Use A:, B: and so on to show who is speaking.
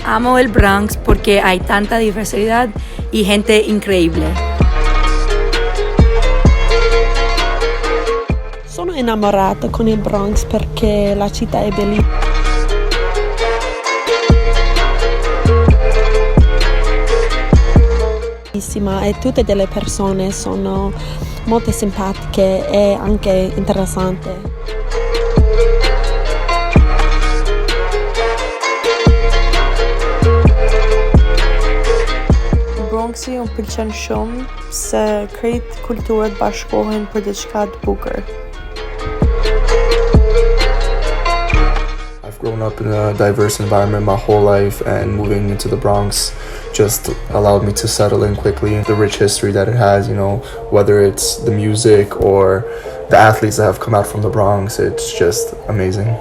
A: Amo el Bronx porque hay tanta diversidad y gente increíble.
B: Sono innamorata con il Bronx perché la città è bellissima e tutte le persone sono molto simpatiche e anche interessanti.
C: Bronxi un pëlqen shumë se krejt kulturët bashkohen për diçka të bukur.
D: I've grown up in a diverse environment my whole life, and moving into the Bronx just allowed me to settle in quickly. The rich history that it has, whether it's the music or the athletes that have come out from the Bronx, it's just amazing.